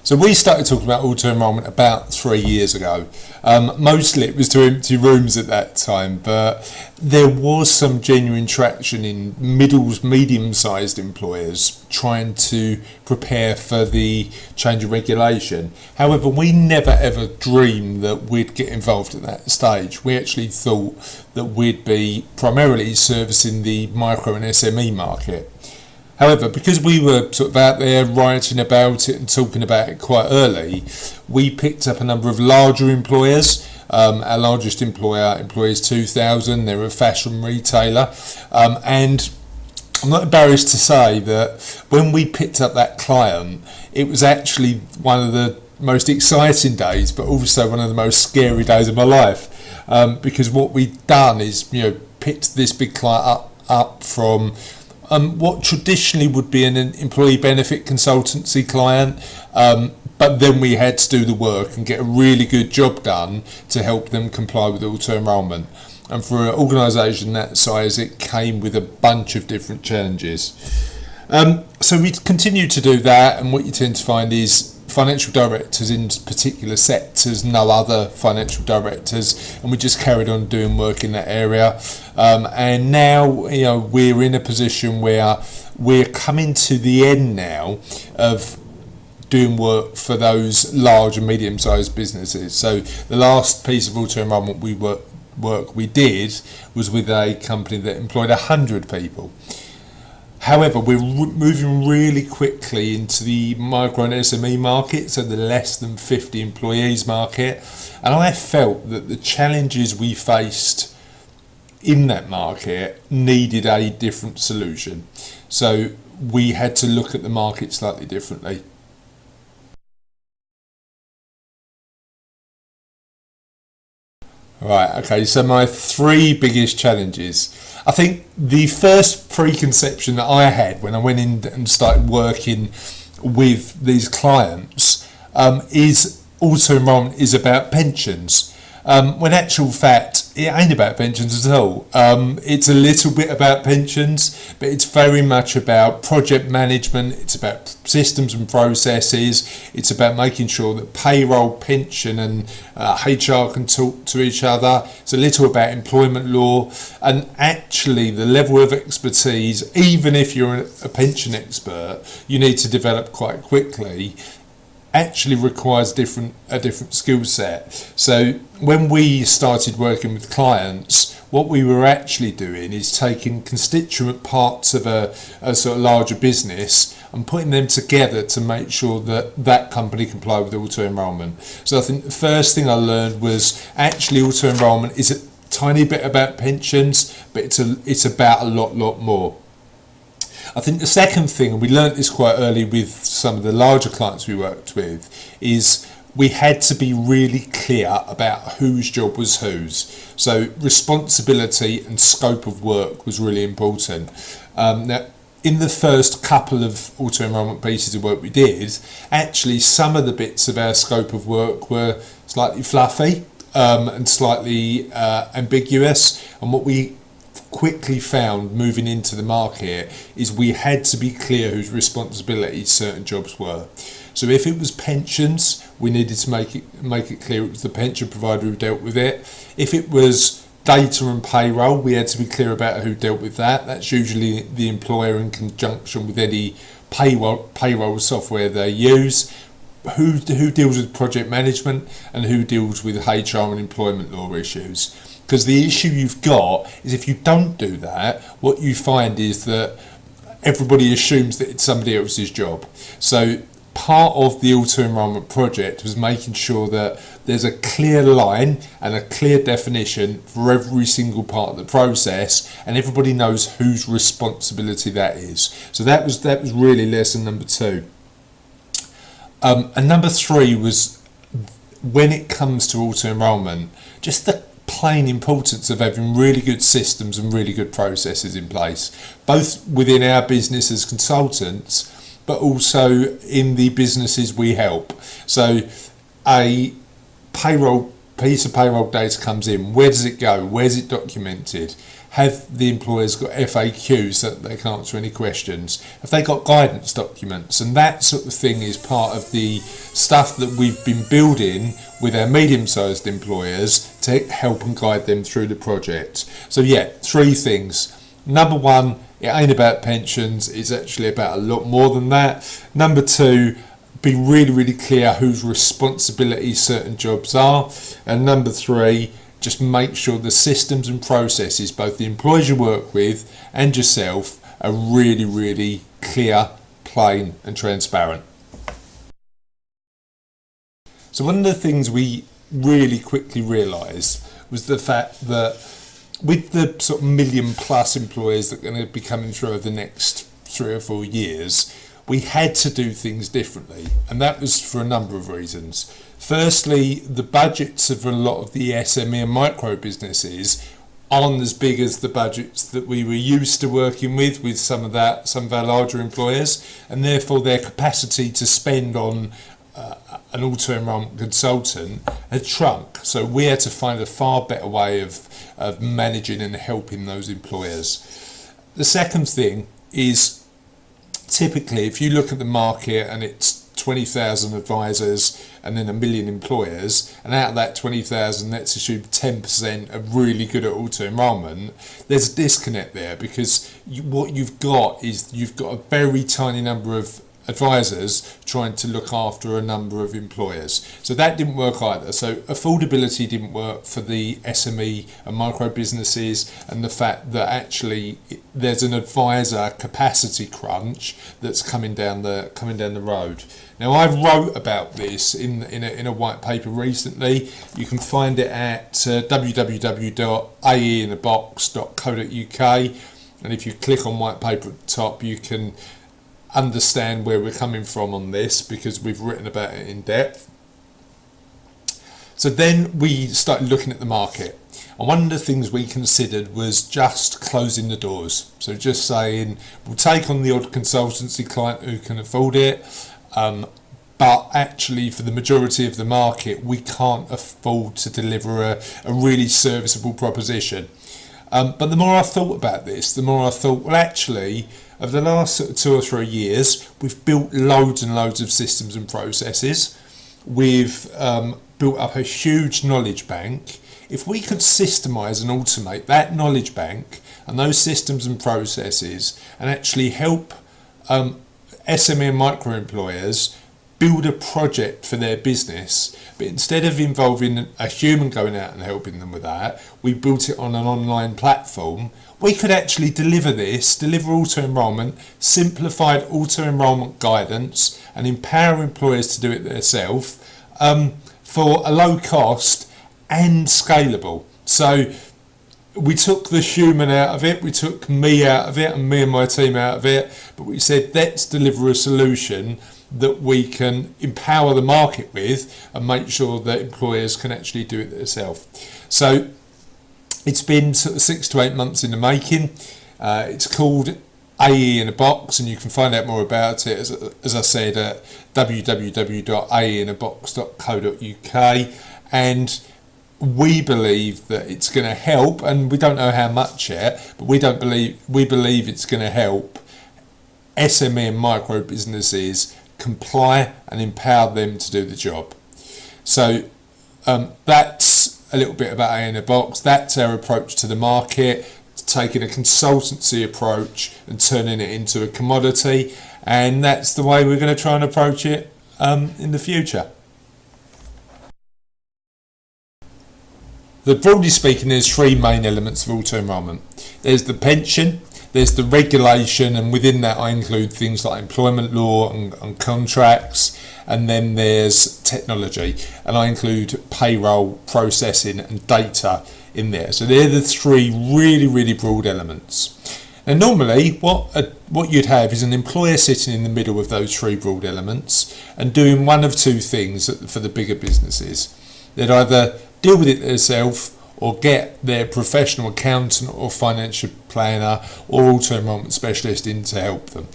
So we started talking about auto-enrolment about 3 years ago. Mostly it was to empty rooms at that time, but there was some genuine traction in medium-sized employers trying to prepare for the change of regulation. However, we never ever dreamed that we'd get involved at that stage. We actually thought that we'd be primarily servicing the micro and SME market. However, because we were sort of out there writing about it and talking about it quite early, we picked up a number of larger employers. Our largest employer employs 2,000. They're a fashion retailer. And I'm not embarrassed to say that when we picked up that client, it was actually one of the most exciting days, but also one of the most scary days of my life. Because what we'd done is, picked this big client up from what traditionally would be an employee benefit consultancy client, but then we had to do the work and get a really good job done to help them comply with auto-enrolment. And for an organisation that size, it came with a bunch of different challenges. So we continue to do that, and what you tend to find is financial directors in particular sectors know other financial directors, and we just carried on doing work in that area. And now, we're in a position where we're coming to the end now of doing work for those large and medium-sized businesses. So the last piece of auto-enrolment work we did was with a company that employed 100 people. However, we're moving really quickly into the micro and SME market, so the less than 50 employees market. And I felt that the challenges we faced in that market needed a different solution. So we had to look at the market slightly differently. Right, okay, so my 3 biggest challenges. I think the first preconception that I had when I went in and started working with these clients is auto-enrolment is about pensions. When actual fact, it ain't about pensions at all. It's a little bit about pensions, but it's very much about project management. It's about systems and processes. It's about making sure that payroll, pension and HR can talk to each other. It's a little about employment law, and actually the level of expertise, even if you're a pension expert, you need to develop quite quickly, actually requires a different skill set. So when we started working with clients, what we were actually doing is taking constituent parts of a sort of larger business and putting them together to make sure that that company comply with auto-enrolment. So I think the first thing I learned was actually auto-enrolment is a tiny bit about pensions, but it's about a lot more. I think the second thing, and we learnt this quite early with some of the larger clients we worked with, is we had to be really clear about whose job was whose. So responsibility and scope of work was really important. Now, in the first couple of auto-enrolment pieces of work we did, actually some of the bits of our scope of work were slightly fluffy and slightly ambiguous, and what we quickly found moving into the market is we had to be clear whose responsibility certain jobs were. So if it was pensions, we needed to make it clear it was the pension provider who dealt with it. If it was data and payroll, we had to be clear about who dealt with that. That's usually the employer in conjunction with any payroll software they use. Who deals with project management and who deals with HR and employment law issues. Because the issue you've got is if you don't do that, what you find is that everybody assumes that it's somebody else's job. So part of the auto-enrolment project was making sure that there's a clear line and a clear definition for every single part of the process, and everybody knows whose responsibility that is. So that was really lesson number 2. And number 3 was, when it comes to auto-enrolment, just the plain importance of having really good systems and really good processes in place, both within our business as consultants, but also in the businesses we help. So a piece of payroll data comes in, where does it go? Where's it documented? Have the employers got FAQs so that they can answer any questions? Have they got guidance documents? And that sort of thing is part of the stuff that we've been building with our medium-sized employers to help and guide them through the project. So yeah, 3 things. Number 1, it ain't about pensions, it's actually about a lot more than that. Number 2, be really, really clear whose responsibility certain jobs are. And number 3, just make sure the systems and processes, both the employers you work with and yourself, are really, really clear, plain and transparent. So one of the things we really quickly realised was the fact that with the sort of million plus employers that are going to be coming through over the next 3 or 4 years, we had to do things differently, and that was for a number of reasons. Firstly, the budgets of a lot of the SME and micro businesses aren't as big as the budgets that we were used to working with some of our larger employers, and therefore their capacity to spend on an auto-enrolment consultant had shrunk. So we had to find a far better way of managing and helping those employers. The second thing is, typically, if you look at the market and it's 20,000 advisors and then 1 million employers, and out of that 20,000, let's assume 10% are really good at auto-enrolment, there's a disconnect there, because what you've got is you've got a very tiny number of advisors trying to look after a number of employers. So that didn't work either. So affordability didn't work for the SME and micro businesses, and the fact that actually there's an advisor capacity crunch that's coming down the road. Now, I wrote about this in a white paper recently. You can find it at www.aeinabox.co.uk, and if you click on white paper at the top, you can understand where we're coming from on this, because we've written about it in depth. So then we started looking at the market, and one of the things we considered was just closing the doors. So just saying, we'll take on the odd consultancy client who can afford it, but actually for the majority of the market we can't afford to deliver a really serviceable proposition. But the more I thought about this, the more I thought, well, actually, over the last 2 or 3 years, we've built loads and loads of systems and processes. We've built up a huge knowledge bank. If we could systemize and automate that knowledge bank and those systems and processes, and actually help SME and micro employers build a project for their business, but instead of involving a human going out and helping them with that, we built it on an online platform. We could actually deliver auto-enrolment, simplified auto-enrolment guidance, and empower employers to do it themselves for a low cost and scalable. So we took the human out of it, we took me out of it, and me and my team out of it, but we said, let's deliver a solution that we can empower the market with and make sure that employers can actually do it themselves. So it's been sort of 6 to 8 months in the making. It's called AE in a Box, and you can find out more about it, as I said, at www.aeinabox.co.uk. And we believe that it's going to help, and we don't know how much yet, but we believe it's going to help SME and micro businesses comply and empower them to do the job. So that's a little bit about AE in a Box. That's our approach to the market, taking a consultancy approach and turning it into a commodity, and that's the way we're going to try and approach it in the future. Broadly speaking, there's 3 main elements of auto-enrolment. There's the pension, there's the regulation, and within that I include things like employment law and contracts, and then there's technology, and I include payroll, processing and data in there. So they're the 3 really, really broad elements. And normally what you'd have is an employer sitting in the middle of those 3 broad elements and doing one of 2 things for the bigger businesses. They'd either deal with it themselves or get their professional accountant or financial planner or auto-enrolment specialist in to help them.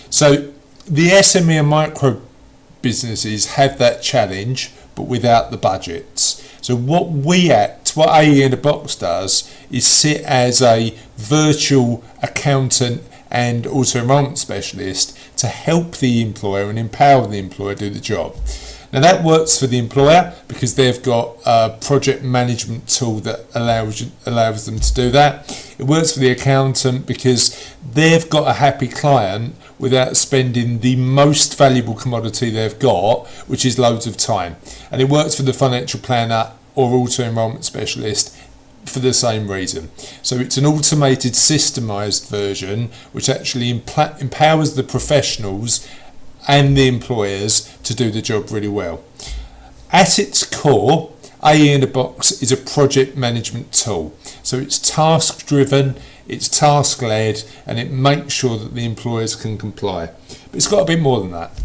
So the SME and micro businesses have that challenge, but without the budgets. So what we box, what AE in a box does is sit as a virtual accountant and auto enrollment specialist to help the employer and empower the employer to do the job. Now that works for the employer because they've got a project management tool that allows them to do that. It works for the accountant because they've got a happy client without spending the most valuable commodity they've got, which is loads of time. And it works for the financial planner or auto enrollment specialist for the same reason. So it's an automated systemized version which actually empowers the professionals and the employers to do the job really well. At its core, AE in a Box is a project management tool. So it's task driven, it's task led, and it makes sure that the employers can comply. But it's got a bit more than that.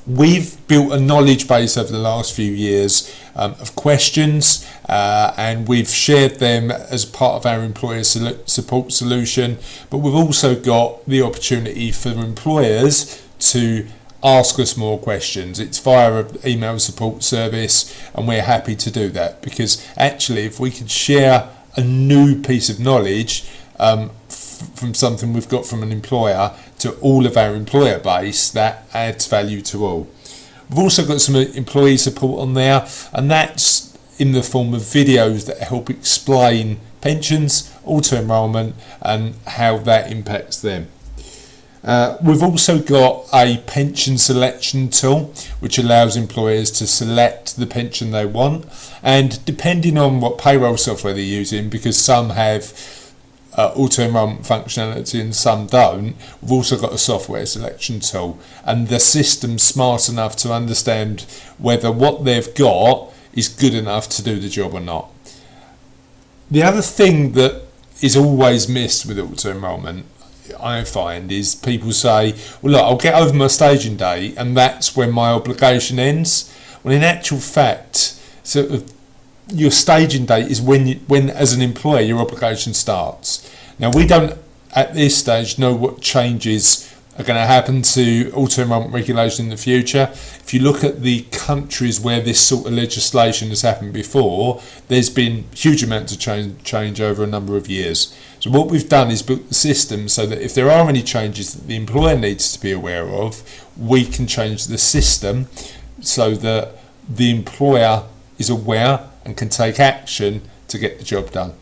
We've built a knowledge base over the last few years of questions, and we've shared them as part of our employer support solution. But we've also got the opportunity for employers to ask us more questions. It's via an email support service, and we're happy to do that because actually if we could share a new piece of knowledge from something we've got from an employer to all of our employer base, that adds value to all. We've also got some employee support on there, and that's in the form of videos that help explain pensions, auto enrolment, and how that impacts them. We've also got a pension selection tool which allows employers to select the pension they want, and depending on what payroll software they're using, because some have auto enrolment functionality and some don't, we've also got a software selection tool, and the system's smart enough to understand whether what they've got is good enough to do the job or not. The other thing that is always missed with auto enrolment, I find, is people say, well look, I'll get over my staging date and that's when my obligation ends. Well, in actual fact, sort of your staging date is when as an employer your obligation starts. Now we don't at this stage know what changes are going to happen to auto enrolment regulation in the future. If you look at the countries where this sort of legislation has happened before, there's been huge amounts of change over a number of years. So what we've done is built the system so that if there are any changes that the employer needs to be aware of, we can change the system so that the employer is aware and can take action to get the job done.